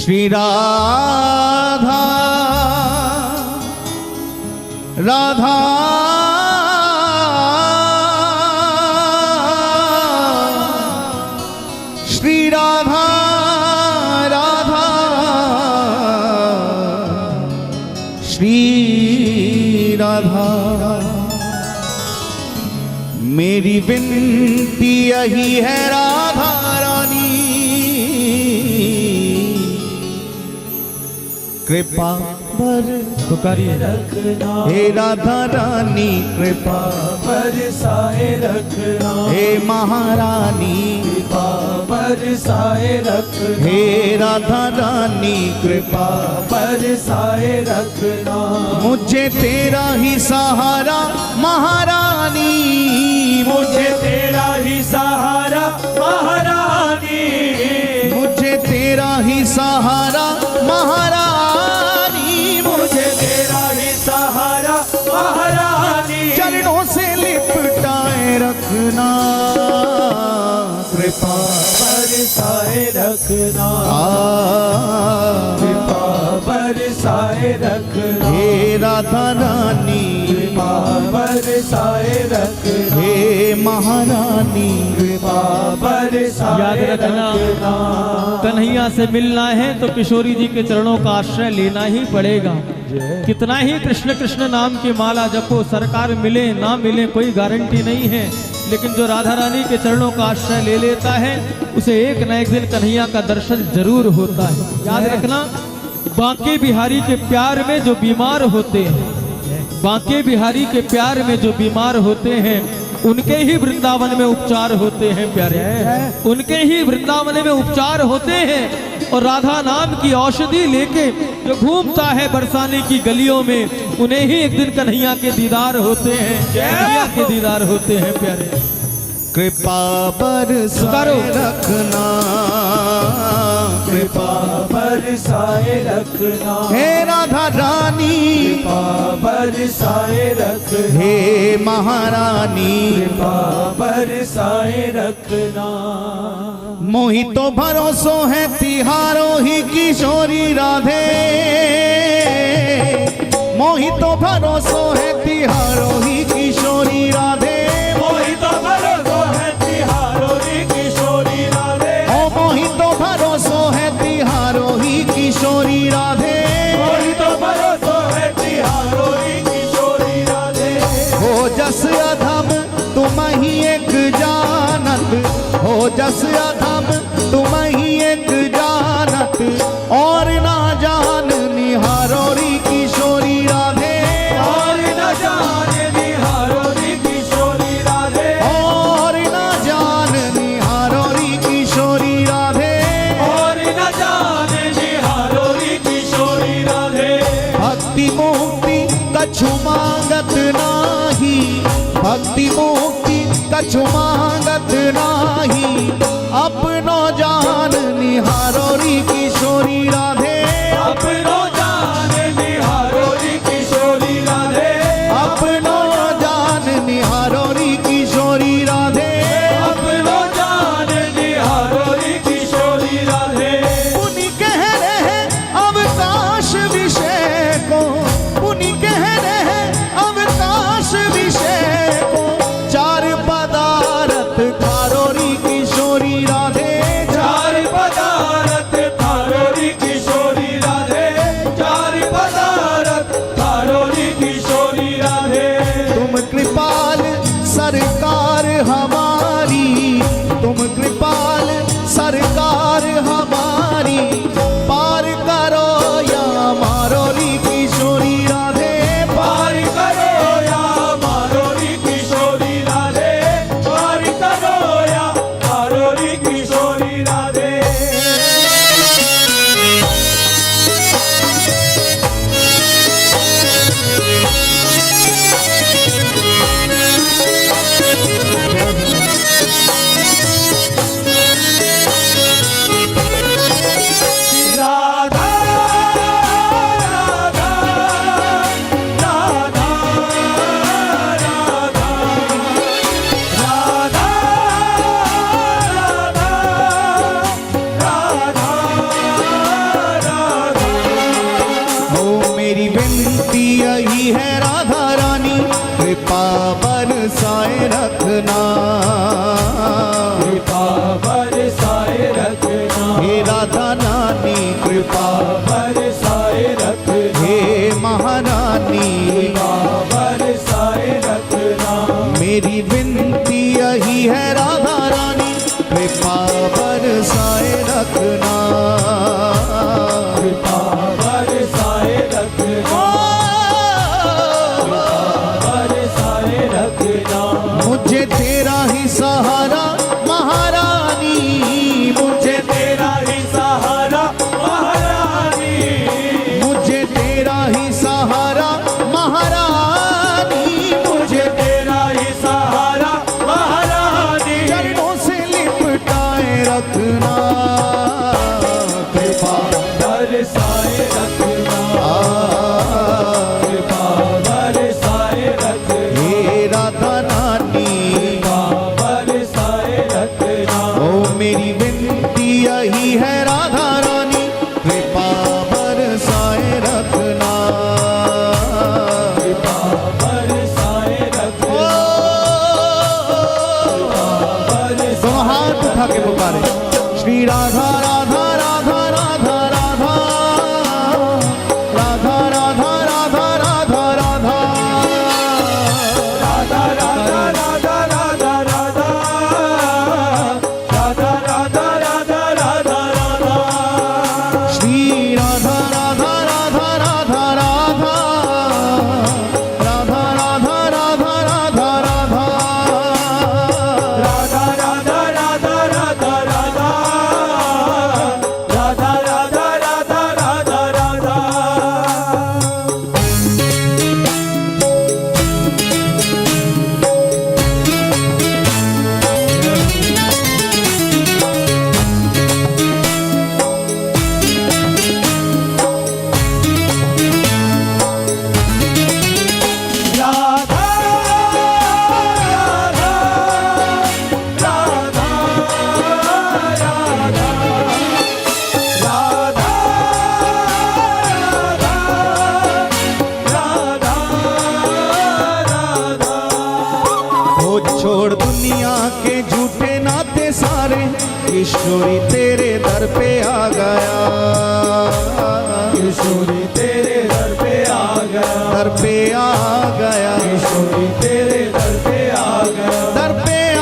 श्री राधा राधा श्री राधा राधा श्री राधा। मेरी विनती यही है राधा रानी, कृपा पुकारिए रखना हे राधा रानी, कृपा बरसाए रखना हे महारानी, कृपा बरसाए रखना हे राधा रानी, कृपा बरसाए रखना। मुझे तेरा ही सहारा महारानी, मुझे तेरा ही सहारा महारानी, मुझे तेरा ही सहारा महारानी, मुझे तेरा ही सहारा महारानी। चरणों से लिपटाए रखना, कृपा बरसाए रखना कृपा बरसाए रखना हे राधा रानी, कृपा बरसाए रखना हे महारानी, कृपा बरसाए याद रखना, कन्हैया से मिलना है तो किशोरी जी के चरणों का आश्रय लेना ही पड़ेगा। कितना ही कृष्ण कृष्ण नाम की माला जपो, सरकार मिले ना मिले कोई गारंटी नहीं है, लेकिन जो राधा रानी के चरणों का आश्रय ले लेता है उसे एक न एक दिन कन्हैया का दर्शन जरूर होता है। याद रखना, बांके बिहारी के प्यार में जो बीमार होते हैं, बांके बिहारी के प्यार में जो बीमार होते हैं, उनके ही वृंदावन में उपचार होते हैं प्यारे, उनके ही वृंदावन में उपचार होते हैं। और राधा नाम की औषधि लेके जो घूमता है बरसाने की गलियों में, उन्हें ही एक दिन कन्हैया के दीदार होते हैं, कन्हैया के दीदार होते हैं प्यारे। कृपा बरसाए रखना, कृपा बरसाए रखना हे राधा रानी, कृपा बरसाए रखना हे महारानी, कृपा बरसाए रखना। मोहि तो भरोसो है तिहारो ही किशोरी राधे, मोहि तो भरोसो है तिहारो ही किशोरी राधे, मोहि तो भरोसो है तिहारो ही किशोरी राधे, ओ मोहि तो भरोसो है तिहारो ही किशोरी राधे, मोहि तो भरोसो है तिहारो ही किशोरी राधे। हो जस अधम तुम ही एक जानत, हो जस अधम तुम ही एक जानत, और ना जान निहारोरी किशोरी राधे, और न जाने निहारोरी किशोरी राधे, और ना जान निहारोरी किशोरी राधे, और न जाने निहारोरी किशोरी राधे। भक्ति मुक्ति कछु मांगत नाही, भक्ति मुक्ति कछु मांगत नाही, अपनो जान निहारोरी किशोरी राधे, अपनो जाने निहारोरी विनती यही है राधा रानी, कृपा बरसाए रखना, कृपा बरसाए रखना, हे राधा रानी कृपा, बरसाए रखना, हे महारानी कृपा बरसाए रखना, मेरी विनती यही है राधा रानी, कृपा बरसाए रखना, कृपा बरसाए रखना, बरसाए रखना, मुझे तेरा ही सहारा महारानी, मुझे तेरा ही सहारा महारानी, मुझे तेरा ही सहारा महारानी, मुझे तेरा ही सहारा महारानी, चरणों से लिपटाए रखना, कृपा बरसाए रखना, कृपा बरसाए रखना, हे राधा रानी, बरसाए रखना, ओ मेरी विनती यही है राधा रानी, कृपा बरसाए रखना, कृपा बरसाए रखना, दोनों हाथ उठा के पुकारे श्री राधा राधा राधा राधा राधा राधा राधा राधा राधा राधा राधा राधा राधा राधा राधा, राधा राधा राधा राधा राधा, श्री राधा राधा राधा राधा राधा राधा राधा राधा राधा राधा राधा राधा राधा राधा राधा, राधा राधा राधा राधा राधा। राधा राधा राधा राधा, राधा राधा राधा, वो छोड़ दुनिया के झूठे नाते सारे, किशोरी तेरे दर पे आ गया, किशोरी तेरे दर पे आ गया, दर पे आ गया, किशोरी तेरे दर पे आ गया, दर पे आ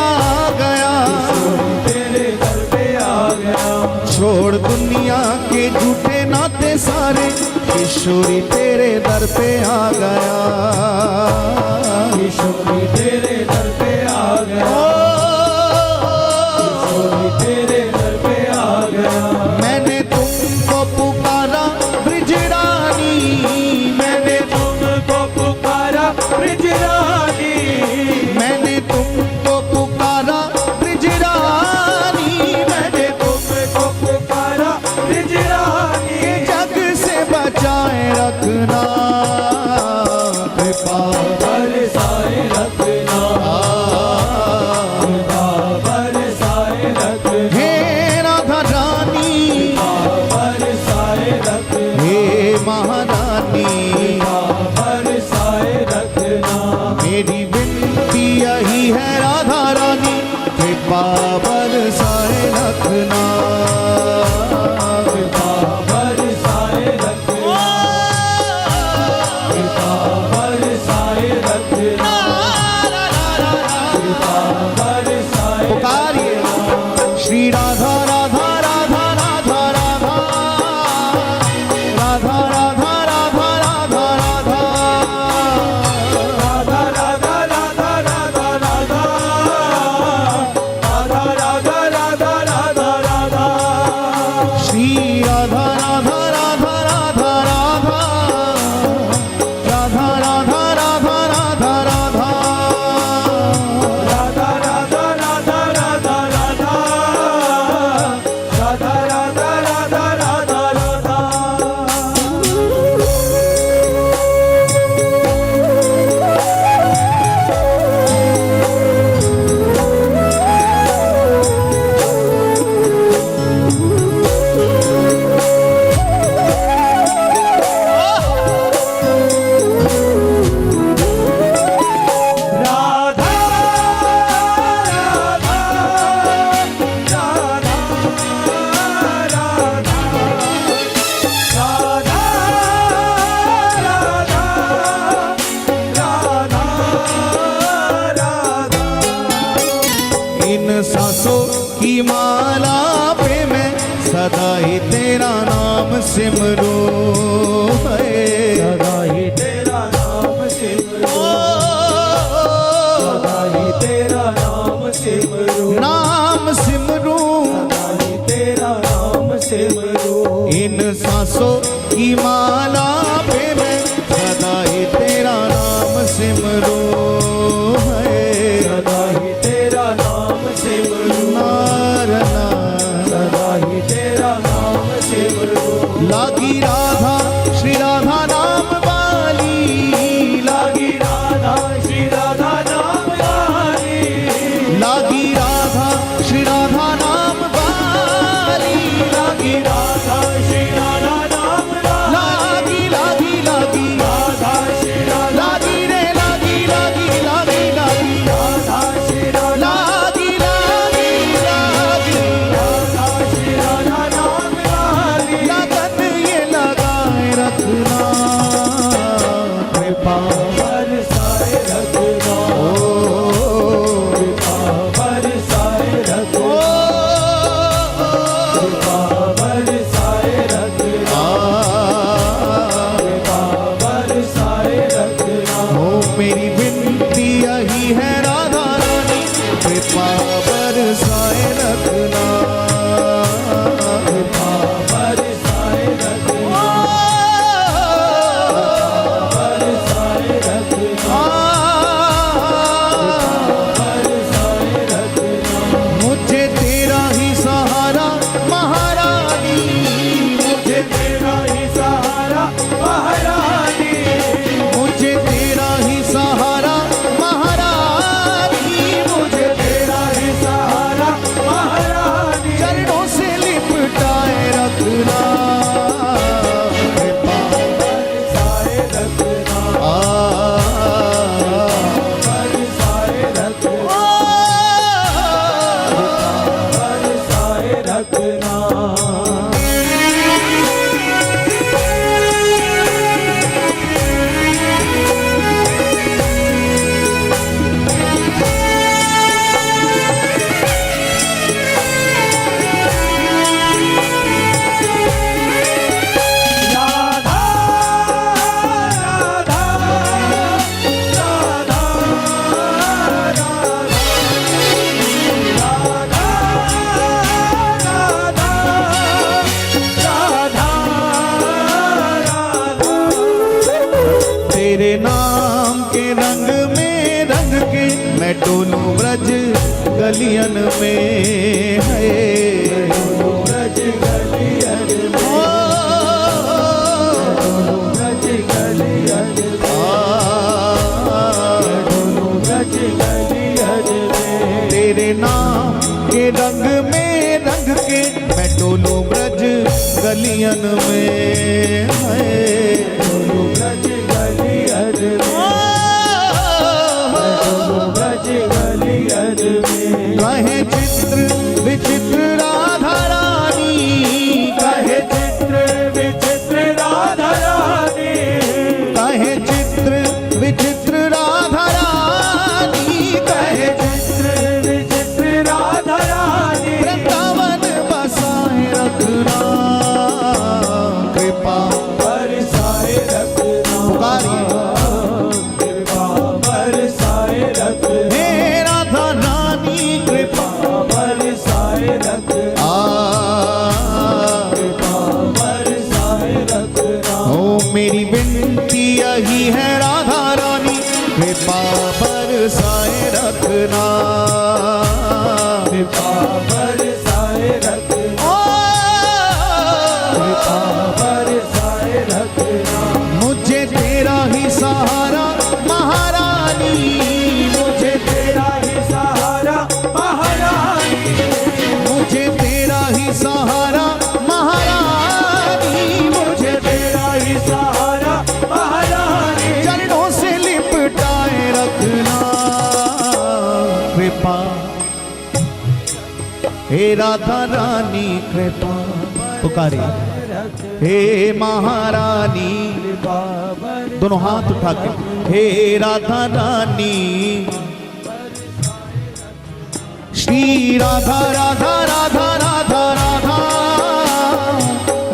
गया, किशोरी तेरे दर पे आ गया, छोड़ दुनिया के झूठे नाते सारे, किशोरी तेरे दर पे आ गया, किशोरी तेरे दर पे आ गया, किशोरी तेरे दर पे आ गया, मैंने तुमको पुकारा ब्रिज रानी, मैंने तुमको पुकारा ब्रिज रानी, मैंने तुमको पुकारा ब्रिज रानी, मैंने तुमको पुकारा ब्रिज रानी, जग से बचाए रखना, कृपा बरसाए रखना, कृपा बरसाए रखना, हे राधा रानी, बरसाए रखना, हे महारानी, बरसाए रखना, मेरी विनती यही है राधा रानी, कृपा बरसाए रखना, कृपा बरसाए रखना, कृपा बरसाए रखना, कृपा बरसाए पुकारिए श्री राधा राधा राधा राधा राधा राधा राधा सांसों की माला पे मैं सदा ही तेरा नाम सिमरूं सदा ही तेरा नाम सिमरूं, सदा ही तेरा नाम सिमरूं, नाम सिमरूं सदा ही तेरा नाम सिमरूं। इन सांसों की माला पे मैं सदा ही तेरा नाम सिमरूं सदा ही तेरा नाम सिमरूं, नारना सदा ही तेरा नाम सिमरूं। लागी राधा श्री राधा नाम वाली, लागी राधा श्री राधा नाम वाली, लागी राधा श्री राधा नाम वाली, लागी राधा श्री राधा नाम वाली, लागी लागी लागी राधा श्री राधा, लागी रे लागी लागी लागी लागी राधा श्री राधा, लागी लागी लागी राधा श्री राधा नाम वाली। लगन ये लगाए रखना कृपा बरसाए रखना, ओ कृपा बरसाए रखना, कृपा बरसाए रखना, कृपा बरसाए रखना। ओ मेरी विनती यही है राधा रानी कृपा बरसाए रखना कृपा बरसाए रखना, बरसाए रखना, बरसाए रखना। मुझे तेरा ही सहारा महारानी, मुझे तेरा ही सहारा महारानी, मुझे तेरा ही सहारा महारानी, मुझे तेरा ही सहारा महारानी। चरणों से लिपटाए रखना कृपा बरसाए रखना, बरसाए रखना, बरसाए रखना। राधा राधा राधा तेरे नाम के रंग में रंग के मैं डोलूं ब्रज गलियन में है ब्रज गलियन में, ओ, ब्रज गलियन में, ब्रज गलियन में। तेरे नाम के रंग में रंग के मैं डोलूं ब्रज गलियन में है ब्रज गलियन में, ब्रज गलियन में। कहे चित्र विचित्र राधा रानी, कहे चित्र विचित्र राधा रानी, कहे चित्र विचित्र राधा रानी, कहे चित्र विचित्र राधा रानी। वृंदावन बसाए रखना कृपा बरसाए रखना, पुकारिए कृपा बरसाए रखना, हे राधा रानी कृपा बरसाए रखना, कृपा बरसाए रखना। ओ मेरी विनती यही है राधा रानी कृपा बरसाए रखना कृपा बरसाए रखना, ओ, कृपा बरसाए रखना। मुझे तेरा ही सहारा महारानी, मुझे तेरा ही सहारा महारानी, मुझे तेरा ही सहारा महारानी, मुझे तेरा ही सहारा महारानी। चरणों से लिपटाए रखना कृपा हे राधा रानी कृपा पुकारिए हे महारानी, दोनों हाथ उठा के हे राधा रानी श्री राधा राधा राधा राधा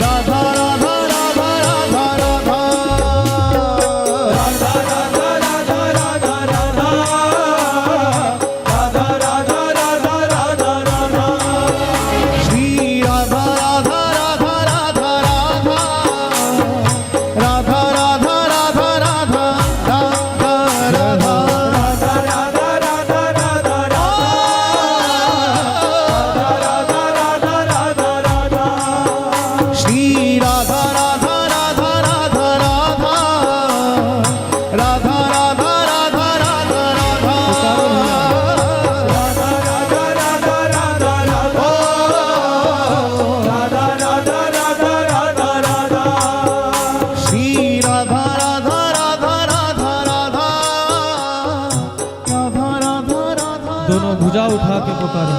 राधा राधा राधा राधा राधा राधा श्री राधा राधा राधा राधा राधा राधा राधा राधा राधा श्री राधा राधा राधा राधा राधा राधा राधा राधा श्री राधा राधा राधा राधा राधा राधा राधा राधा दोनों भुजा उठा के पुकारो।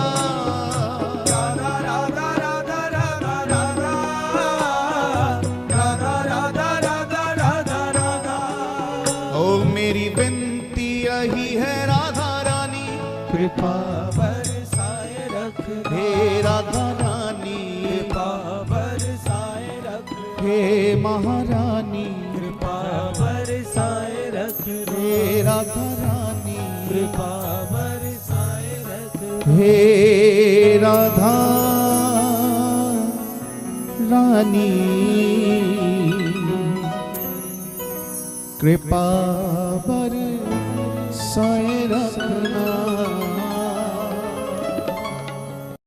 ओ मेरी विनती यही है राधा रानी कृपा बरसाए रख हे राधा रानी कृपा बरसाए रख हे महारानी कृपा बरसाए रख हे राधा रानी कृपा बरसाए रख हे राधा रानी कृपा बर